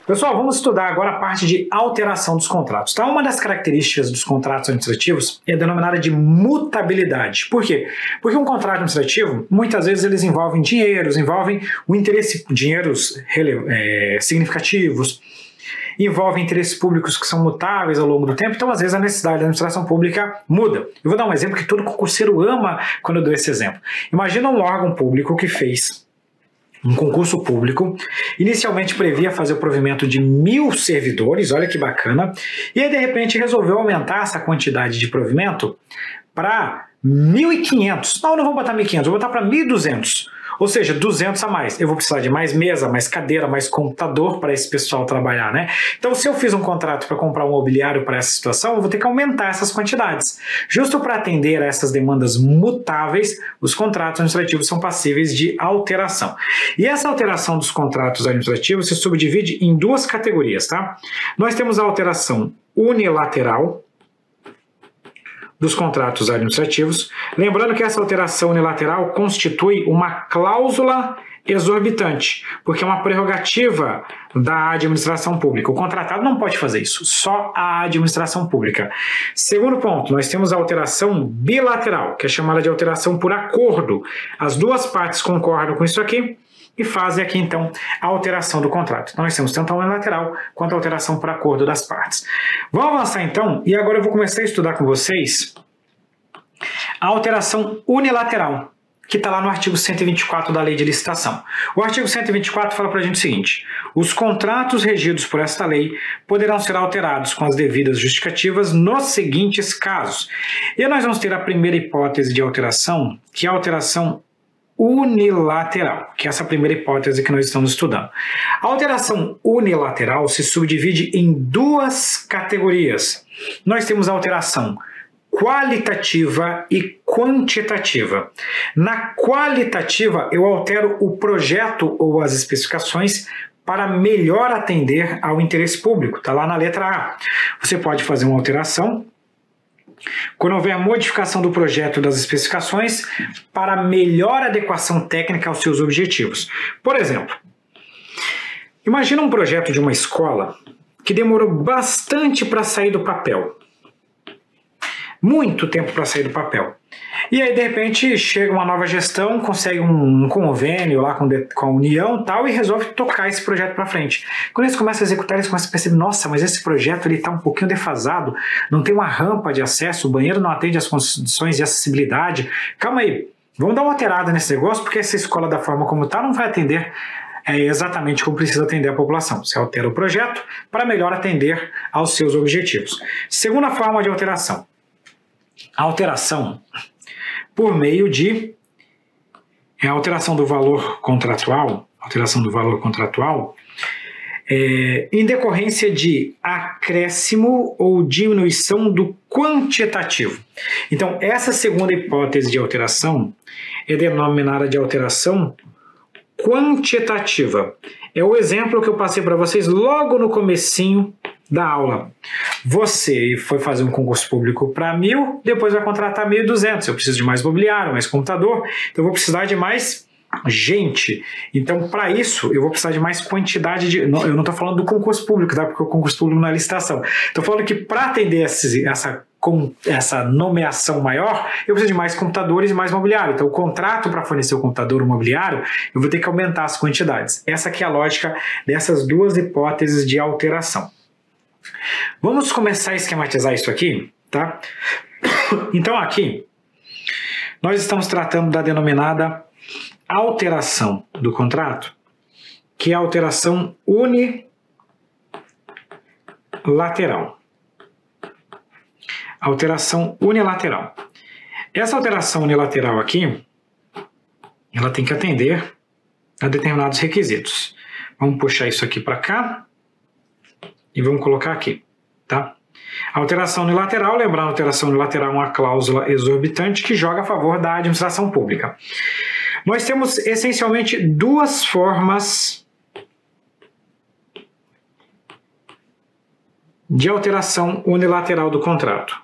Pessoal, vamos estudar agora a parte de alteração dos contratos. Tá? Uma das características dos contratos administrativos é denominada de mutabilidade. Por quê? Porque um contrato administrativo, muitas vezes eles envolvem dinheiros, envolvem o interesse, dinheiros significativos, envolvem interesses públicos que são mutáveis ao longo do tempo, então às vezes a necessidade da administração pública muda. Eu vou dar um exemplo que todo concurseiro ama quando eu dou esse exemplo. Imagina um órgão público que fez um concurso público, inicialmente previa fazer o provimento de 1.000 servidores, olha que bacana, e aí de repente resolveu aumentar essa quantidade de provimento para 1.500. Não vou botar 1.500, vou botar para 1.200. Ou seja, 200 a mais. Eu vou precisar de mais mesa, mais cadeira, mais computador para esse pessoal trabalhar, né? Então, se eu fiz um contrato para comprar um mobiliário para essa situação, eu vou ter que aumentar essas quantidades. Justo para atender a essas demandas mutáveis, os contratos administrativos são passíveis de alteração. E essa alteração dos contratos administrativos se subdivide em duas categorias, tá? Nós temos a alteração unilateral dos contratos administrativos, lembrando que essa alteração unilateral constitui uma cláusula exorbitante, porque é uma prerrogativa da administração pública. O contratado não pode fazer isso, só a administração pública. Segundo ponto, nós temos a alteração bilateral, que é chamada de alteração por acordo. As duas partes concordam com isso aqui e fazem aqui, então, a alteração do contrato. Então, nós temos tanto a unilateral quanto a alteração por acordo das partes. Vamos avançar, então, e agora eu vou começar a estudar com vocês a alteração unilateral, que está lá no artigo 124 da Lei de Licitação. O artigo 124 fala para a gente o seguinte: os contratos regidos por esta lei poderão ser alterados com as devidas justificativas nos seguintes casos. E nós vamos ter a primeira hipótese de alteração, que é a alteração unilateral, que é essa primeira hipótese que nós estamos estudando. A alteração unilateral se subdivide em duas categorias. Nós temos a alteração qualitativa e quantitativa. Na qualitativa, eu altero o projeto ou as especificações para melhor atender ao interesse público. Está lá na letra A. Você pode fazer uma alteração quando houver modificação do projeto das especificações para melhor adequação técnica aos seus objetivos. Por exemplo, imagina um projeto de uma escola que demorou bastante para sair do papel. Muito tempo para sair do papel. E aí, de repente, chega uma nova gestão, consegue um convênio lá com a União e tal, e resolve tocar esse projeto para frente. Quando eles começam a executar, eles começam a perceber: nossa, mas esse projeto está um pouquinho defasado, não tem uma rampa de acesso, o banheiro não atende às condições de acessibilidade. Calma aí, vamos dar uma alterada nesse negócio, porque essa escola, da forma como está, não vai atender exatamente como precisa atender a população. Você altera o projeto para melhor atender aos seus objetivos. Segunda forma de alteração. A alteração por meio de alteração do valor contratual, em decorrência de acréscimo ou diminuição do quantitativo. Então, essa segunda hipótese de alteração é denominada de alteração quantitativa. É o exemplo que eu passei para vocês logo no comecinho da aula. Você foi fazer um concurso público para 1.000, depois vai contratar 1.200. Eu preciso de mais mobiliário, mais computador, então eu vou precisar de mais gente. Então, para isso, eu vou precisar de mais quantidade de... eu não estou falando do concurso público, tá? Porque o concurso público não é licitação. Estou falando que para atender essa nomeação maior, eu preciso de mais computadores e mais mobiliário. Então, o contrato para fornecer o computador ou o mobiliário, eu vou ter que aumentar as quantidades. Essa aqui é a lógica dessas duas hipóteses de alteração. Vamos começar a esquematizar isso aqui, tá? Então, aqui, nós estamos tratando da denominada alteração do contrato, que é a alteração unilateral. Alteração unilateral. Essa alteração unilateral aqui, ela tem que atender a determinados requisitos. Vamos puxar isso aqui para cá e vamos colocar aqui, tá? Alteração unilateral, lembrando, alteração unilateral é uma cláusula exorbitante que joga a favor da administração pública. Nós temos essencialmente duas formas de alteração unilateral do contrato.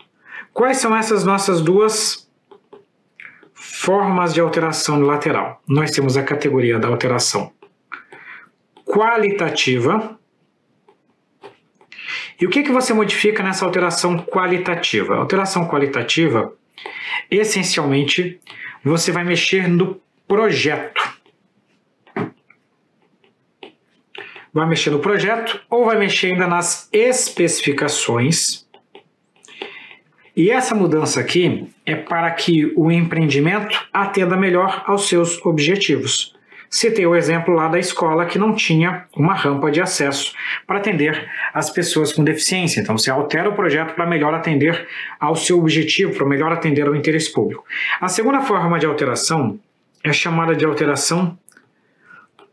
Quais são essas nossas duas formas de alteração unilateral? Nós temos a categoria da alteração qualitativa E o que você modifica nessa alteração qualitativa? A alteração qualitativa, essencialmente, você vai mexer no projeto. Vai mexer no projeto ou vai mexer ainda nas especificações. E essa mudança aqui é para que o empreendimento atenda melhor aos seus objetivos. Citei o exemplo lá da escola que não tinha uma rampa de acesso para atender as pessoas com deficiência. Então você altera o projeto para melhor atender ao seu objetivo, para melhor atender ao interesse público. A segunda forma de alteração é chamada de alteração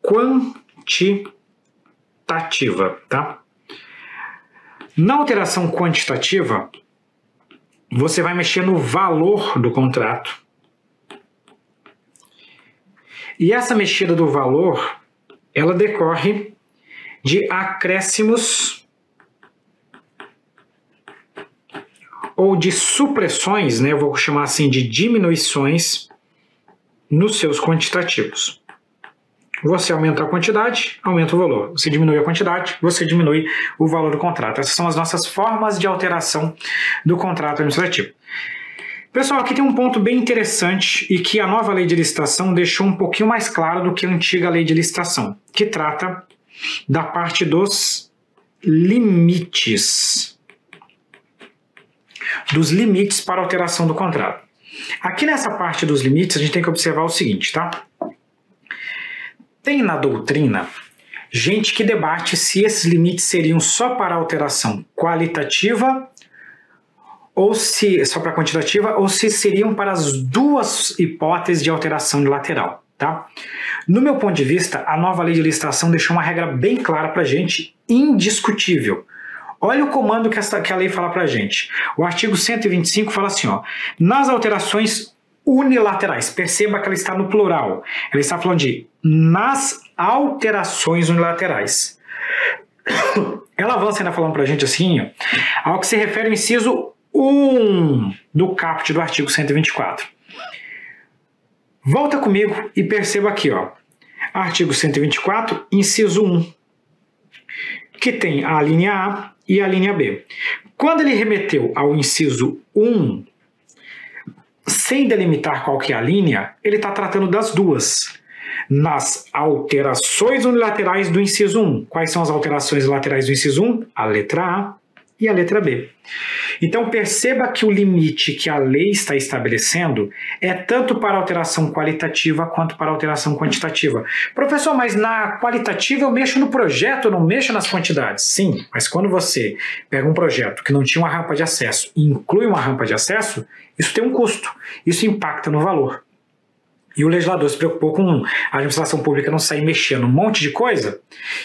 quantitativa, tá? Na alteração quantitativa, você vai mexer no valor do contrato. E essa mexida do valor, ela decorre de acréscimos ou de supressões, né? Eu vou chamar assim de diminuições nos seus quantitativos. Você aumenta a quantidade, aumenta o valor. Você diminui a quantidade, você diminui o valor do contrato. Essas são as nossas formas de alteração do contrato administrativo. Pessoal, aqui tem um ponto bem interessante e que a nova lei de licitação deixou um pouquinho mais claro do que a antiga lei de licitação, que trata da parte dos limites. Dos limites para alteração do contrato. Aqui nessa parte dos limites, a gente tem que observar o seguinte, tá? Tem na doutrina gente que debate se esses limites seriam só para alteração qualitativa ou se só para quantitativa, ou se seriam para as duas hipóteses de alteração unilateral, tá? No meu ponto de vista, a nova lei de licitação deixou uma regra bem clara para a gente, indiscutível. Olha o comando que a lei fala para a gente. O artigo 125 fala assim, ó, nas alterações unilaterais, perceba que ela está no plural, ela está falando de nas alterações unilaterais. Ela avança ainda falando para a gente assim, ó, ao que se refere ao inciso 1 do caput do artigo 124. Volta comigo e perceba aqui, ó, artigo 124, inciso 1, que tem a linha A e a linha B. Quando ele remeteu ao inciso 1, sem delimitar qual que é a linha, ele está tratando das duas. Nas alterações unilaterais do inciso 1. Quais são as alterações laterais do inciso 1? A letra A e a letra B. Então perceba que o limite que a lei está estabelecendo é tanto para alteração qualitativa quanto para alteração quantitativa. Professor, mas na qualitativa eu mexo no projeto, eu não mexo nas quantidades. Sim, mas quando você pega um projeto que não tinha uma rampa de acesso e inclui uma rampa de acesso, isso tem um custo, isso impacta no valor. E o legislador se preocupou com a administração pública não sair mexendo um monte de coisa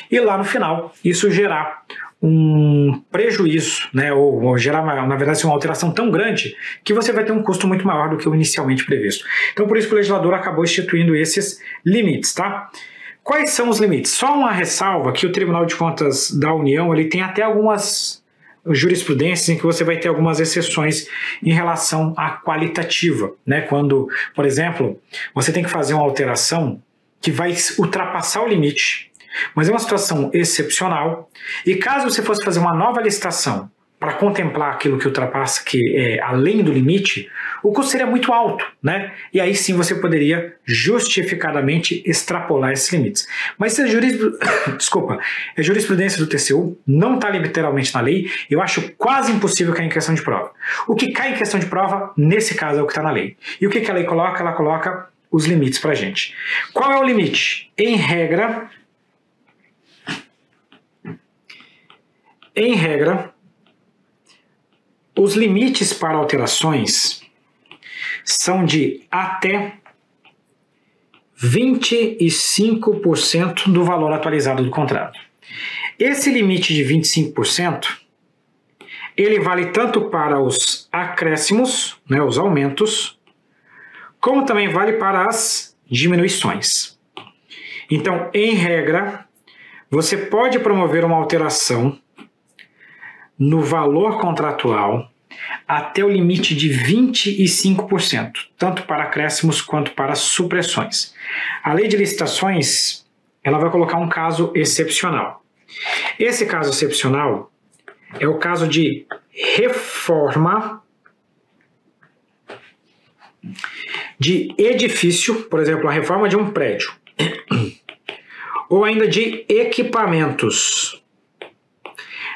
e lá no final isso gerar um prejuízo, né, ou gerar, na verdade, uma alteração tão grande que você vai ter um custo muito maior do que o inicialmente previsto. Então, por isso que o legislador acabou instituindo esses limites, tá? Quais são os limites? Só uma ressalva que o Tribunal de Contas da União ele tem até algumas jurisprudências em que você vai ter algumas exceções em relação à qualitativa, né? Quando, por exemplo, você tem que fazer uma alteração que vai ultrapassar o limite, mas é uma situação excepcional, e caso você fosse fazer uma nova licitação para contemplar aquilo que ultrapassa, que é além do limite, o custo seria muito alto, né? E aí sim você poderia justificadamente extrapolar esses limites. Mas se é jurisprudência do TCU, não está literalmente na lei, eu acho quase impossível cair em questão de prova. O que cai em questão de prova, nesse caso, é o que está na lei. E o que a lei coloca? Ela coloca os limites para a gente. Qual é o limite? Em regra, os limites para alterações são de até 25% do valor atualizado do contrato. Esse limite de 25%, ele vale tanto para os acréscimos, né, os aumentos, como também vale para as diminuições. Então, em regra, você pode promover uma alteração no valor contratual até o limite de 25%, tanto para acréscimos quanto para supressões. A lei de licitações, ela vai colocar um caso excepcional. Esse caso excepcional é o caso de reforma de edifício, por exemplo, a reforma de um prédio, ou ainda de equipamentos.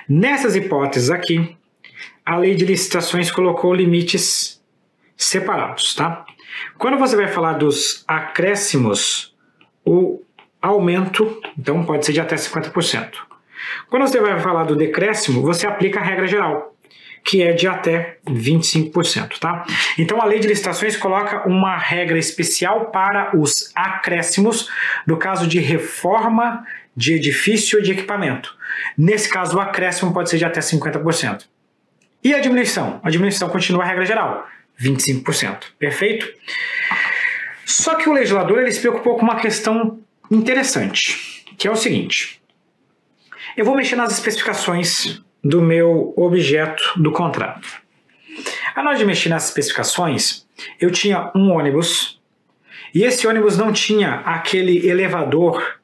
Nessas hipóteses aqui, a lei de licitações colocou limites separados, tá? Quando você vai falar dos acréscimos, o aumento, então pode ser de até 50%. Quando você vai falar do decréscimo, você aplica a regra geral, que é de até 25%, tá? Então a lei de licitações coloca uma regra especial para os acréscimos, no caso de reforma de edifício ou de equipamento. Nesse caso, o acréscimo pode ser de até 50%. E a diminuição? A diminuição continua a regra geral, 25%. Perfeito? Só que o legislador ele se preocupou com uma questão interessante, que é o seguinte. Eu vou mexer nas especificações do meu objeto do contrato. A hora de mexer nas especificações, eu tinha um ônibus e esse ônibus não tinha aquele elevador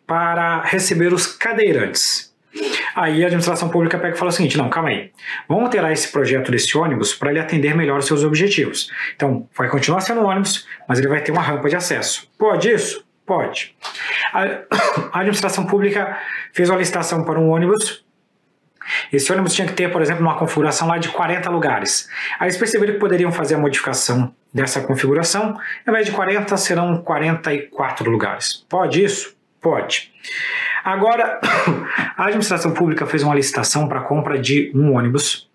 para receber os cadeirantes. Aí a administração pública pega e fala o seguinte, não, calma aí, vamos alterar esse projeto desse ônibus para ele atender melhor os seus objetivos. Então, vai continuar sendo um ônibus, mas ele vai ter uma rampa de acesso. Pode isso? Pode. A administração pública fez uma licitação para um ônibus. Esse ônibus tinha que ter, por exemplo, uma configuração lá de 40 lugares. Aí eles perceberam que poderiam fazer a modificação dessa configuração. Ao invés de 40, serão 44 lugares. Pode isso? Pode. Agora, a administração pública fez uma licitação para a compra de um ônibus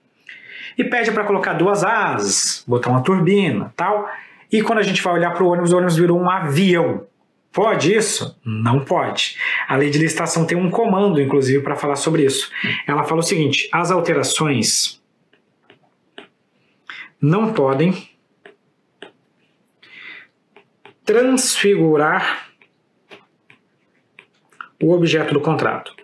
e pede para colocar 2 asas, botar uma turbina, tal. E quando a gente vai olhar para o ônibus virou um avião. Pode isso? Não pode. A lei de licitação tem um comando, inclusive, para falar sobre isso. Ela fala o seguinte, as alterações não podem transfigurar o objeto do contrato.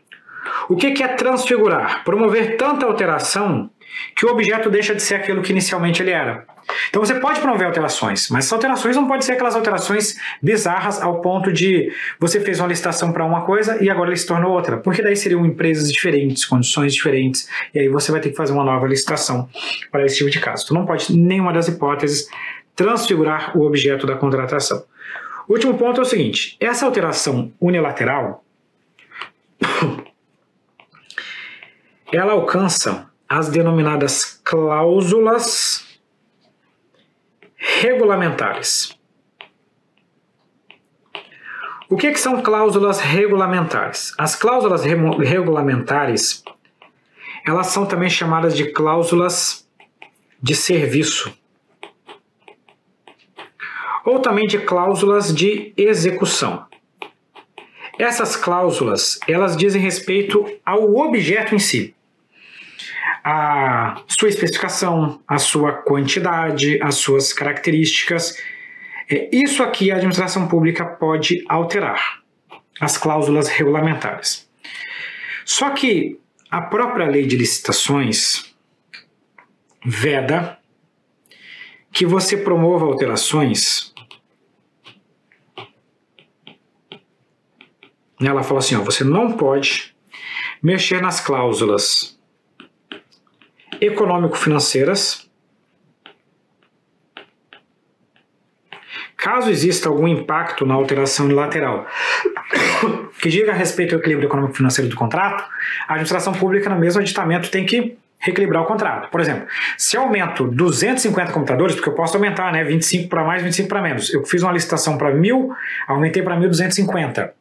O que é transfigurar? Promover tanta alteração que o objeto deixa de ser aquilo que inicialmente ele era. Então você pode promover alterações, mas essas alterações não podem ser aquelas alterações bizarras ao ponto de você fez uma licitação para uma coisa e agora ele se tornou outra, porque daí seriam empresas diferentes, condições diferentes, e aí você vai ter que fazer uma nova licitação para esse tipo de caso. Então não pode, nenhuma das hipóteses, transfigurar o objeto da contratação. O último ponto é o seguinte, essa alteração unilateral ela alcança as denominadas cláusulas regulamentares. O que são cláusulas regulamentares? As cláusulas regulamentares, elas são também chamadas de cláusulas de serviço, ou também de cláusulas de execução. Essas cláusulas, elas dizem respeito ao objeto em si. A sua especificação, a sua quantidade, as suas características. Isso aqui a administração pública pode alterar, as cláusulas regulamentares. Só que a própria lei de licitações veda que você promova alterações. Ela fala assim, ó, você não pode mexer nas cláusulas econômico-financeiras, caso exista algum impacto na alteração unilateral que diga a respeito do equilíbrio econômico-financeiro do contrato, a administração pública no mesmo aditamento tem que reequilibrar o contrato. Por exemplo, se eu aumento 250 computadores, porque eu posso aumentar, né, 25 para mais, 25 para menos. Eu fiz uma licitação para 1.000, aumentei para 1.250.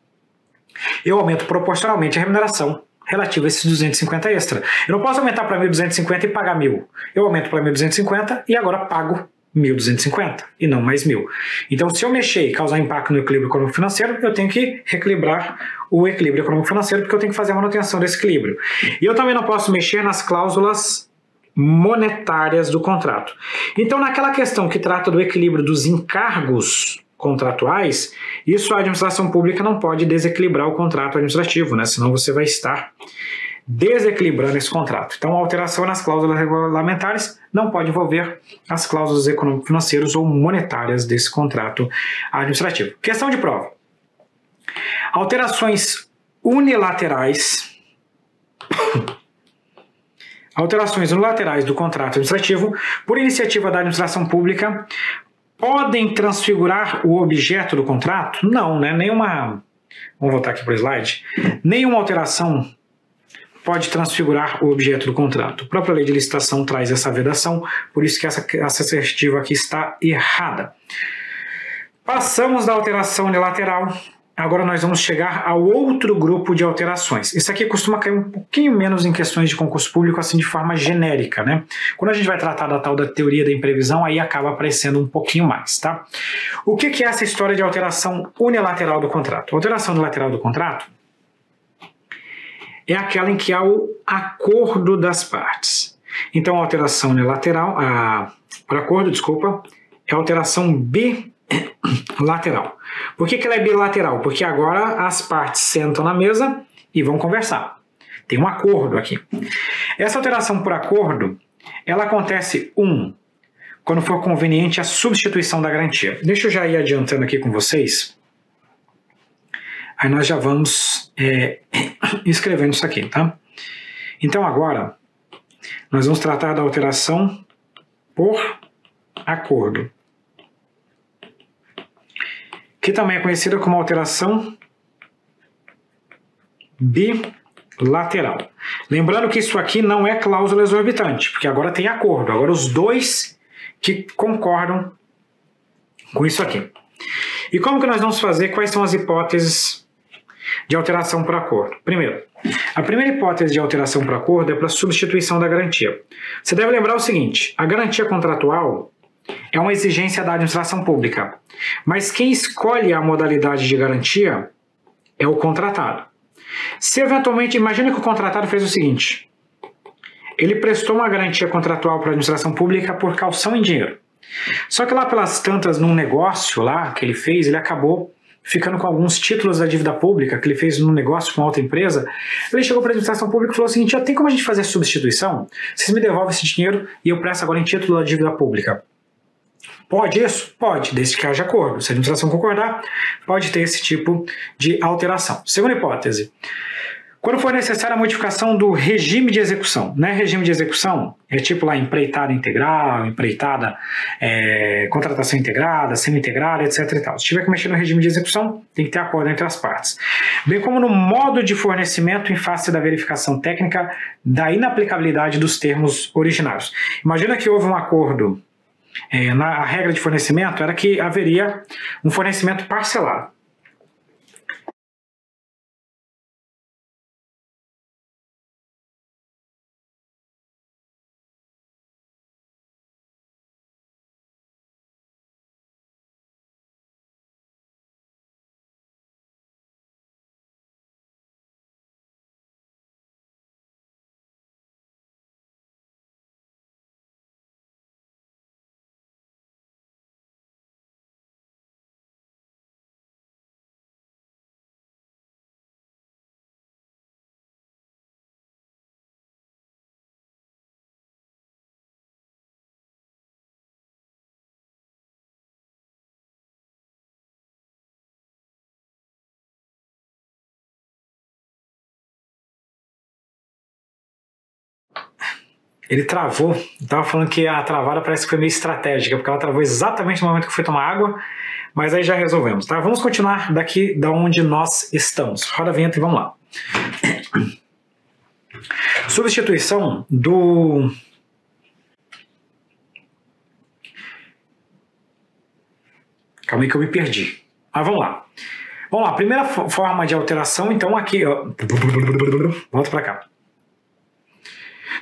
Eu aumento proporcionalmente a remuneração relativa a esses 250 extra. Eu não posso aumentar para 1.250 e pagar 1.000. Eu aumento para 1.250 e agora pago 1.250 e não mais 1.000. Então, se eu mexer e causar impacto no equilíbrio econômico-financeiro, eu tenho que reequilibrar o equilíbrio econômico-financeiro porque eu tenho que fazer a manutenção desse equilíbrio. E eu também não posso mexer nas cláusulas monetárias do contrato. Então, naquela questão que trata do equilíbrio dos encargos contratuais, isso a administração pública não pode desequilibrar o contrato administrativo, né? Senão você vai estar desequilibrando esse contrato. Então, a alteração nas cláusulas regulamentares não pode envolver as cláusulas econômico-financeiras ou monetárias desse contrato administrativo. Questão de prova. Alterações unilaterais alterações unilaterais do contrato administrativo por iniciativa da administração pública podem transfigurar o objeto do contrato? Não, né? Nenhuma... Vamos voltar aqui para o slide. Nenhuma alteração pode transfigurar o objeto do contrato. A própria lei de licitação traz essa vedação, por isso que essa assertiva aqui está errada. Passamos da alteração unilateral, agora nós vamos chegar ao outro grupo de alterações. Isso aqui costuma cair um pouquinho menos em questões de concurso público, assim de forma genérica, né? Quando a gente vai tratar da tal da teoria da imprevisão, aí acaba aparecendo um pouquinho mais, tá? O que é essa história de alteração unilateral do contrato? A alteração unilateral do contrato é aquela em que há o acordo das partes. Então, a alteração unilateral, por acordo, desculpa, é a alteração bilateral. Por que ela é bilateral? Porque agora as partes sentam na mesa e vão conversar. Tem um acordo aqui. Essa alteração por acordo, ela acontece, quando for conveniente a substituição da garantia. Deixa eu já ir adiantando aqui com vocês. Aí nós já vamos escrevendo isso aqui, tá? Então agora, nós vamos tratar da alteração por acordo, que também é conhecida como alteração bilateral. Lembrando que isso aqui não é cláusula exorbitante, porque agora tem acordo, agora os dois que concordam com isso aqui. E como que nós vamos fazer? Quais são as hipóteses de alteração por acordo? Primeiro, a primeira hipótese de alteração por acordo é para substituição da garantia. Você deve lembrar o seguinte: a garantia contratual é uma exigência da administração pública, mas quem escolhe a modalidade de garantia é o contratado. Se eventualmente, imagina que o contratado fez o seguinte: ele prestou uma garantia contratual para a administração pública por caução em dinheiro. Só que lá pelas tantas, num negócio lá que ele fez, ele acabou ficando com alguns títulos da dívida pública que ele fez num negócio com outra empresa. Ele chegou para a administração pública e falou o seguinte: tem como a gente fazer a substituição? Vocês me devolvem esse dinheiro e eu presto agora em título da dívida pública. Pode isso? Pode, desde que haja acordo. Se a administração concordar, pode ter esse tipo de alteração. Segunda hipótese: quando for necessária a modificação do regime de execução. Né? Regime de execução é tipo lá empreitada integral, empreitada, contratação integrada, semi-integrada, etc. e tal. Se tiver que mexer no regime de execução, tem que ter acordo entre as partes. Bem como no modo de fornecimento em face da verificação técnica da inaplicabilidade dos termos originários. Imagina que houve um acordo. Na regra de fornecimento era que haveria um fornecimento parcelado. Ele travou, estava falando que a travada parece que foi meio estratégica, porque ela travou exatamente no momento que eu fui tomar água, mas aí já resolvemos, tá? Vamos continuar daqui da onde nós estamos. Roda a vinheta e vamos lá. Substituição do... Calma aí que eu me perdi. Mas vamos lá. Vamos lá, primeira forma de alteração, então aqui, ó. Volta para cá.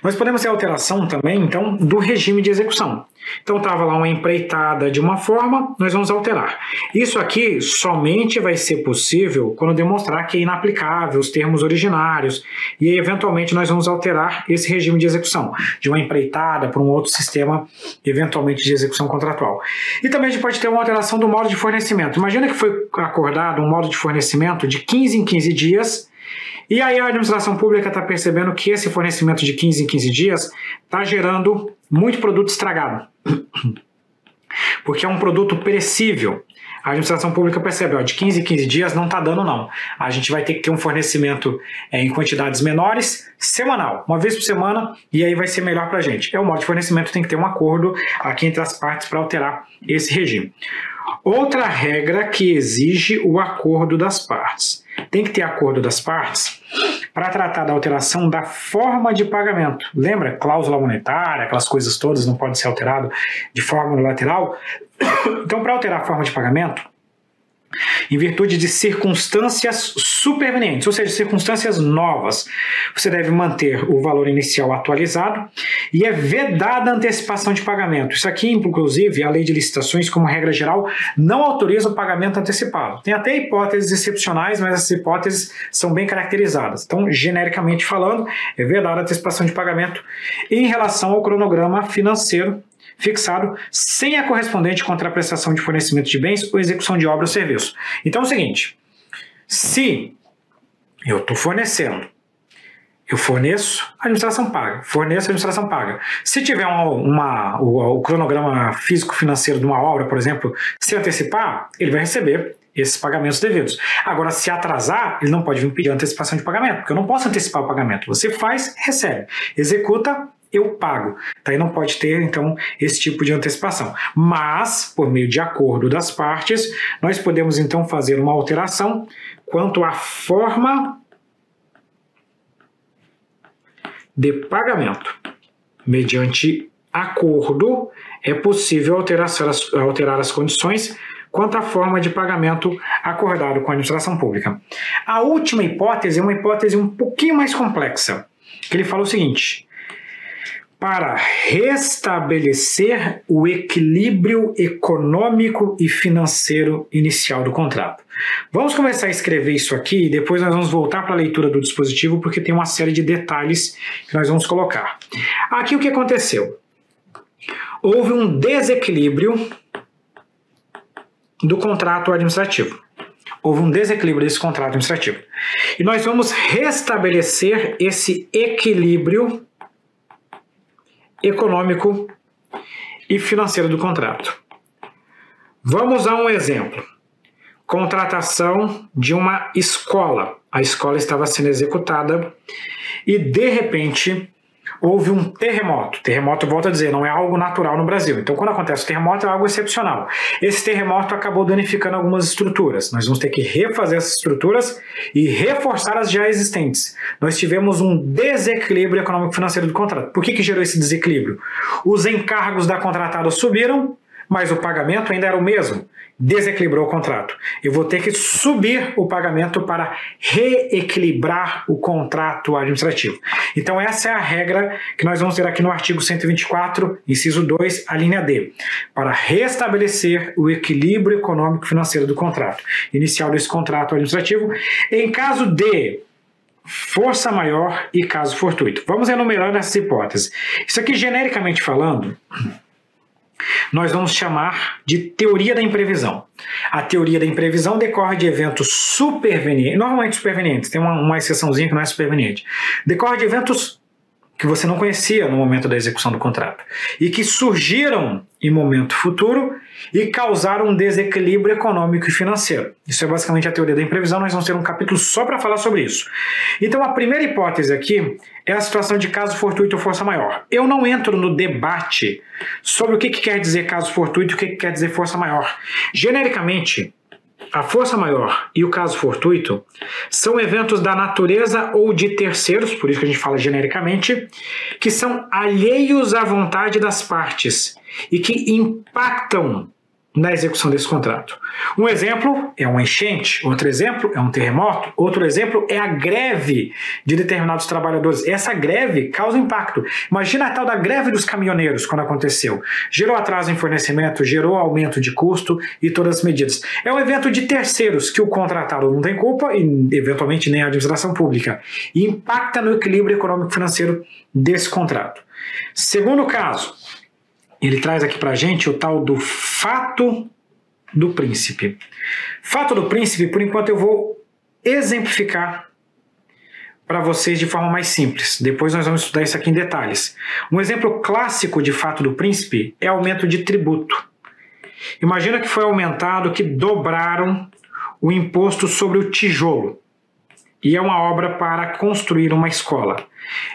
Nós podemos ter alteração também, então, do regime de execução. Então, estava lá uma empreitada de uma forma, nós vamos alterar. Isso aqui somente vai ser possível quando demonstrar que é inaplicável os termos originários e, eventualmente, nós vamos alterar esse regime de execução, de uma empreitada para um outro sistema, eventualmente, de execução contratual. E também a gente pode ter uma alteração do modo de fornecimento. Imagina que foi acordado um modo de fornecimento de 15 em 15 dias, e aí a administração pública está percebendo que esse fornecimento de 15 em 15 dias está gerando muito produto estragado. Porque é um produto perecível. a administração pública percebe, ó, de 15 em 15 dias não está dando não. A gente vai ter que ter um fornecimento em quantidades menores, semanal, uma vez por semana, e aí vai ser melhor para a gente. É o modo de fornecimento, tem que ter um acordo aqui entre as partes para alterar esse regime. Outra regra que exige o acordo das partes. Tem que ter acordo das partes para tratar da alteração da forma de pagamento. Lembra? Cláusula monetária, aquelas coisas todas não podem ser alteradas de forma unilateral. Então, para alterar a forma de pagamento, em virtude de circunstâncias supervenientes, ou seja, circunstâncias novas, você deve manter o valor inicial atualizado e é vedada a antecipação de pagamento. Isso aqui, inclusive, a lei de licitações, como regra geral, não autoriza o pagamento antecipado. Tem até hipóteses excepcionais, mas essas hipóteses são bem caracterizadas. Então, genericamente falando, é vedada a antecipação de pagamento em relação ao cronograma financeiro fixado sem a correspondente contraprestação de fornecimento de bens ou execução de obra ou serviço. Então é o seguinte, se eu estou fornecendo, eu forneço, a administração paga, forneço, a administração paga. Se tiver o cronograma físico-financeiro de uma obra, por exemplo, se antecipar, ele vai receber esses pagamentos devidos. Agora, se atrasar, ele não pode vir pedir antecipação de pagamento, porque eu não posso antecipar o pagamento. Você faz, recebe. Executa, eu pago. Tá? E não pode ter, então, esse tipo de antecipação. Mas, por meio de acordo das partes, nós podemos, então, fazer uma alteração quanto à forma de pagamento. Mediante acordo, é possível alterar as condições quanto à forma de pagamento acordado com a administração pública. A última hipótese é uma hipótese um pouquinho mais complexa, que ele fala o seguinte: para restabelecer o equilíbrio econômico e financeiro inicial do contrato. Vamos começar a escrever isso aqui e depois nós vamos voltar para a leitura do dispositivo, porque tem uma série de detalhes que nós vamos colocar. Aqui o que aconteceu? Houve um desequilíbrio do contrato administrativo. Houve um desequilíbrio desse contrato administrativo. E nós vamos restabelecer esse equilíbrio econômico e financeiro do contrato. Vamos a um exemplo. Contratação de uma escola. A escola estava sendo executada e, de repente, houve um terremoto. Terremoto, volto a dizer, não é algo natural no Brasil. Então, quando acontece o terremoto, é algo excepcional. Esse terremoto acabou danificando algumas estruturas. Nós vamos ter que refazer essas estruturas e reforçar as já existentes. Nós tivemos um desequilíbrio econômico-financeiro do contrato. Por que gerou esse desequilíbrio? Os encargos da contratada subiram, mas o pagamento ainda era o mesmo. Desequilibrou o contrato. Eu vou ter que subir o pagamento para reequilibrar o contrato administrativo. Então essa é a regra que nós vamos ter aqui no artigo 124, inciso 2, a linha D, para restabelecer o equilíbrio econômico e financeiro do contrato inicial desse contrato administrativo, em caso de força maior e caso fortuito. Vamos enumerando essas hipóteses. Isso aqui, genericamente falando, nós vamos chamar de teoria da imprevisão. A teoria da imprevisão decorre de eventos supervenientes, normalmente supervenientes, tem uma exceçãozinha que não é superveniente. Decorre de eventos que você não conhecia no momento da execução do contrato e que surgiram em momento futuro e causaram um desequilíbrio econômico e financeiro. Isso é basicamente a teoria da imprevisão, nós vamos ter um capítulo só para falar sobre isso. Então a primeira hipótese aqui é a situação de caso fortuito ou força maior. Eu não entro no debate sobre o que quer dizer caso fortuito e o que quer dizer força maior. Genericamente, a força maior e o caso fortuito são eventos da natureza ou de terceiros, por isso que a gente fala genericamente, que são alheios à vontade das partes e que impactam na execução desse contrato. Um exemplo é uma enchente, outro exemplo é um terremoto, outro exemplo é a greve de determinados trabalhadores. Essa greve causa impacto. Imagina a tal da greve dos caminhoneiros quando aconteceu. Gerou atraso em fornecimento, gerou aumento de custo e todas as medidas. É um evento de terceiros que o contratado não tem culpa e eventualmente nem a administração pública. E impacta no equilíbrio econômico-financeiro desse contrato. Segundo caso, ele traz aqui para a gente o tal do fato do príncipe. Fato do príncipe, por enquanto eu vou exemplificar para vocês de forma mais simples. Depois nós vamos estudar isso aqui em detalhes. Um exemplo clássico de fato do príncipe é aumento de tributo. Imagina que foi aumentado, que dobraram o imposto sobre o tijolo. E é uma obra para construir uma escola.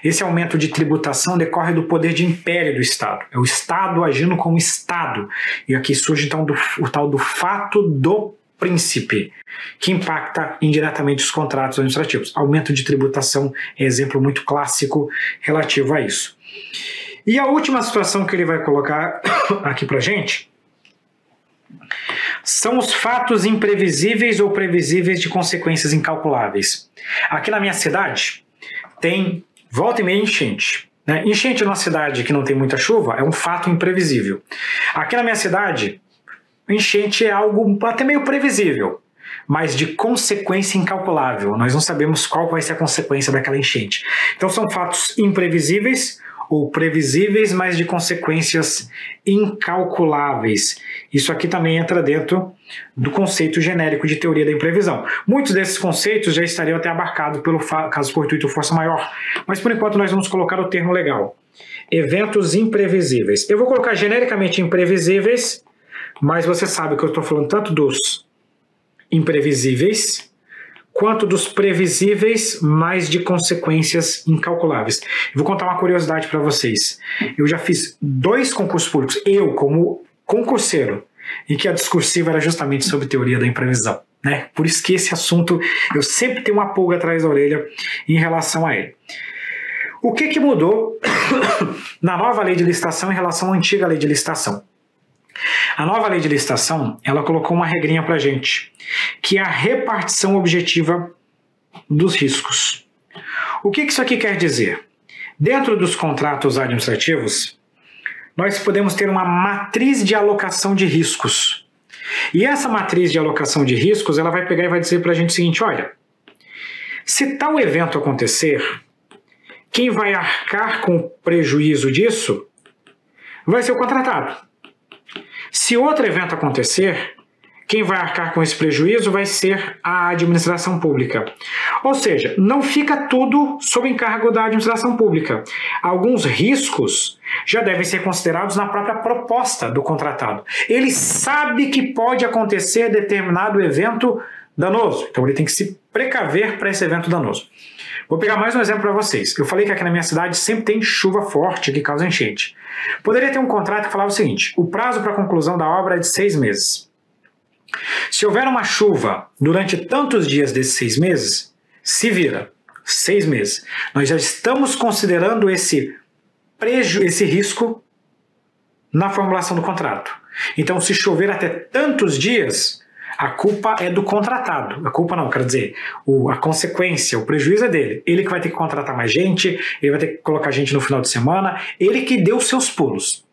Esse aumento de tributação decorre do poder de império do Estado. É o Estado agindo como Estado. E aqui surge então o tal do fato do príncipe, que impacta indiretamente os contratos administrativos. Aumento de tributação é exemplo muito clássico relativo a isso. E a última situação que ele vai colocar aqui pra gente são os fatos imprevisíveis ou previsíveis de consequências incalculáveis. Aqui na minha cidade tem volta e meia enchente. Enchente numa cidade que não tem muita chuva é um fato imprevisível. Aqui na minha cidade, enchente é algo até meio previsível, mas de consequência incalculável. Nós não sabemos qual vai ser a consequência daquela enchente. Então são fatos imprevisíveis ou previsíveis, mas de consequências incalculáveis. Isso aqui também entra dentro do conceito genérico de teoria da imprevisão. Muitos desses conceitos já estariam até abarcados pelo caso fortuito ou força maior, mas por enquanto nós vamos colocar o termo legal. Eventos imprevisíveis. Eu vou colocar genericamente imprevisíveis, mas você sabe que eu estou falando tanto dos imprevisíveis quanto dos previsíveis, mas de consequências incalculáveis. Eu vou contar uma curiosidade para vocês. Eu já fiz 2 concursos públicos, eu como concurseiro, em que a discursiva era justamente sobre teoria da imprevisão. Por isso que esse assunto, eu sempre tenho uma pulga atrás da orelha em relação a ele. O que mudou na nova lei de licitação em relação à antiga lei de licitação? A nova lei de licitação, ela colocou uma regrinha pra gente, que é a repartição objetiva dos riscos. O que isso aqui quer dizer? Dentro dos contratos administrativos, nós podemos ter uma matriz de alocação de riscos. E essa matriz de alocação de riscos, ela vai pegar e vai dizer pra gente o seguinte, olha, se tal evento acontecer, quem vai arcar com o prejuízo disso vai ser o contratado. Se outro evento acontecer, quem vai arcar com esse prejuízo vai ser a administração pública. Ou seja, não fica tudo sob encargo da administração pública. Alguns riscos já devem ser considerados na própria proposta do contratado. Ele sabe que pode acontecer determinado evento danoso, então ele tem que se precaver para esse evento danoso. Vou pegar mais um exemplo para vocês. Eu falei que aqui na minha cidade sempre tem chuva forte que causa enchente. Poderia ter um contrato que falava o seguinte, o prazo para a conclusão da obra é de 6 meses. Se houver uma chuva durante tantos dias desses 6 meses, se vira 6 meses. Nós já estamos considerando esse risco na formulação do contrato. Então, se chover até tantos dias, a culpa é do contratado. A culpa não, quero dizer, a consequência, o prejuízo é dele. Ele que vai ter que contratar mais gente, ele vai ter que colocar gente no final de semana, ele que deu os seus pulos.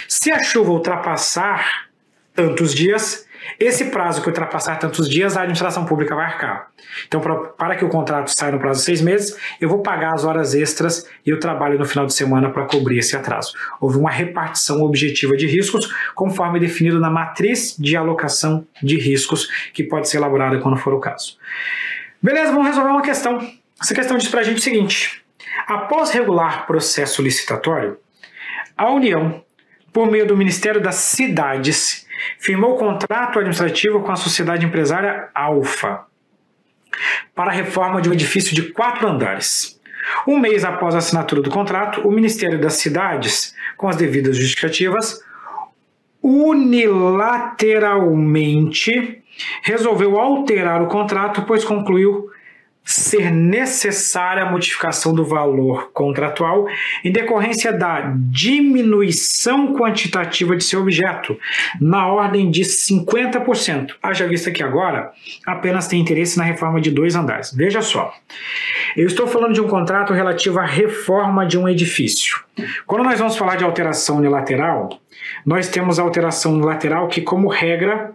Se a chuva ultrapassar tantos dias, esse prazo que ultrapassar tantos dias, a administração pública vai arcar. Então, para que o contrato saia no prazo de 6 meses, eu vou pagar as horas extras e o trabalho no final de semana para cobrir esse atraso. Houve uma repartição objetiva de riscos, conforme definido na matriz de alocação de riscos, que pode ser elaborada quando for o caso. Beleza, vamos resolver uma questão. Essa questão diz para a gente o seguinte. Após regular processo licitatório, a União, por meio do Ministério das Cidades, firmou contrato administrativo com a sociedade empresária Alfa para a reforma de um edifício de 4 andares. Um mês após a assinatura do contrato, o Ministério das Cidades, com as devidas justificativas, unilateralmente resolveu alterar o contrato, pois concluiu ser necessária a modificação do valor contratual em decorrência da diminuição quantitativa de seu objeto, na ordem de 50%. Haja vista que agora apenas tem interesse na reforma de 2 andares. Veja só, eu estou falando de um contrato relativo à reforma de um edifício. Quando nós vamos falar de alteração unilateral, nós temos a alteração unilateral que, como regra,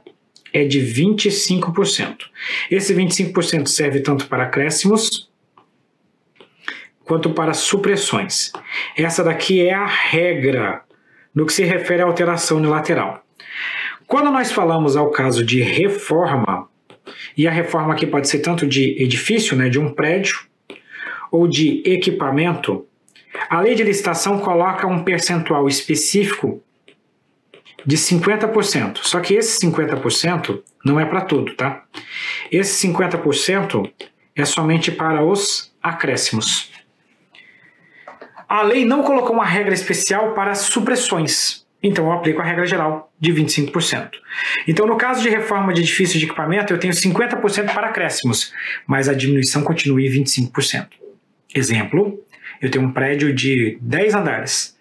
é de 25%. Esse 25% serve tanto para acréscimos quanto para supressões. Essa daqui é a regra no que se refere à alteração unilateral. Quando nós falamos ao caso de reforma, e a reforma aqui pode ser tanto de edifício, de um prédio, ou de equipamento, a lei de licitação coloca um percentual específico de 50%. Só que esse 50% não é para tudo, tá? Esse 50% é somente para os acréscimos. A lei não colocou uma regra especial para supressões, então eu aplico a regra geral de 25%. Então, no caso de reforma de edifício de equipamento, eu tenho 50% para acréscimos, mas a diminuição continua em 25%. Exemplo, eu tenho um prédio de 10 andares.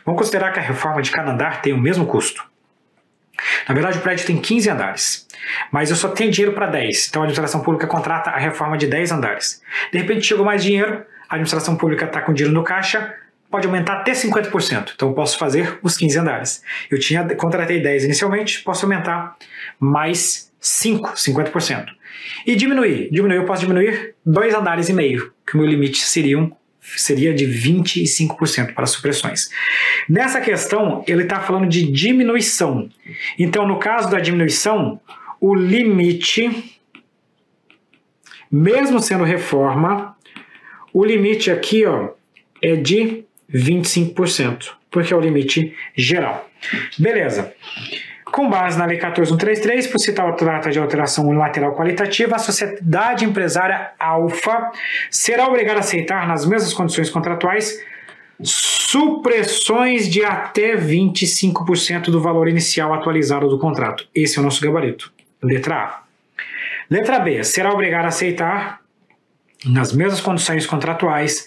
Vamos considerar que a reforma de cada andar tem o mesmo custo. Na verdade, o prédio tem 15 andares, mas eu só tenho dinheiro para 10, então a administração pública contrata a reforma de 10 andares. De repente chegou mais dinheiro, a administração pública está com dinheiro no caixa, pode aumentar até 50%, então eu posso fazer os 15 andares. Eu contratei 10 inicialmente, posso aumentar mais 50%. E diminuir, eu posso diminuir 2,5 andares, que o meu limite seria de 25% para supressões. Nessa questão, ele está falando de diminuição. Então, no caso da diminuição, o limite, mesmo sendo reforma, o limite aqui é de 25%, porque é o limite geral. Beleza. Com base na Lei 14.133, por se trata de alteração unilateral qualitativa, a sociedade empresária alfa será obrigada a aceitar, nas mesmas condições contratuais, supressões de até 25% do valor inicial atualizado do contrato. Esse é o nosso gabarito. Letra A. Letra B. Será obrigada a aceitar, nas mesmas condições contratuais,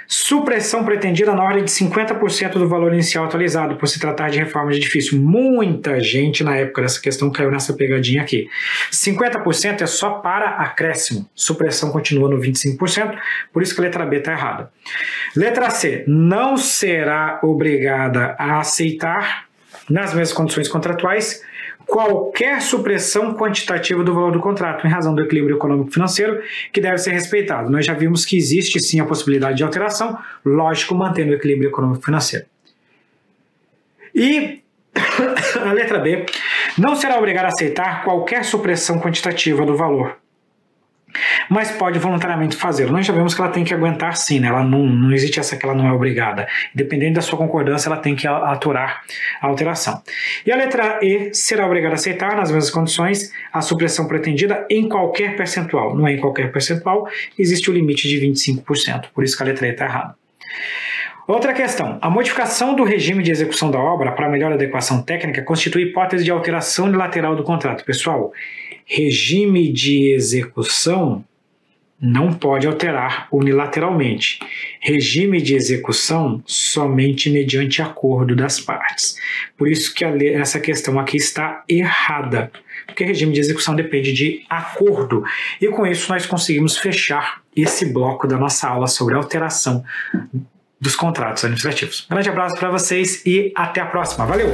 supressão pretendida na ordem de 50% do valor inicial atualizado, por se tratar de reforma de edifício. Muita gente na época dessa questão caiu nessa pegadinha aqui. 50% é só para acréscimo. Supressão continua no 25%, por isso que a letra B está errada. Letra C. Não será obrigada a aceitar, nas mesmas condições contratuais, qualquer supressão quantitativa do valor do contrato, em razão do equilíbrio econômico-financeiro, que deve ser respeitado. Nós já vimos que existe sim a possibilidade de alteração, lógico, mantendo o equilíbrio econômico-financeiro. E a letra B, não será obrigada a aceitar qualquer supressão quantitativa do valor, mas pode voluntariamente fazê-lo. Nós já vimos que ela tem que aguentar sim, né? Ela não existe essa que ela não é obrigada. Dependendo da sua concordância, ela tem que aturar a alteração. E a letra E será obrigada a aceitar, nas mesmas condições, a supressão pretendida em qualquer percentual. Não é em qualquer percentual, existe o limite de 25%, por isso que a letra E está errada. Outra questão, a modificação do regime de execução da obra para melhor adequação técnica constitui hipótese de alteração unilateral do contrato. Pessoal, regime de execução não pode alterar unilateralmente. Regime de execução somente mediante acordo das partes. Por isso que essa questão aqui está errada, porque regime de execução depende de acordo. E com isso nós conseguimos fechar esse bloco da nossa aula sobre alteração dos contratos administrativos. Um grande abraço para vocês e até a próxima. Valeu!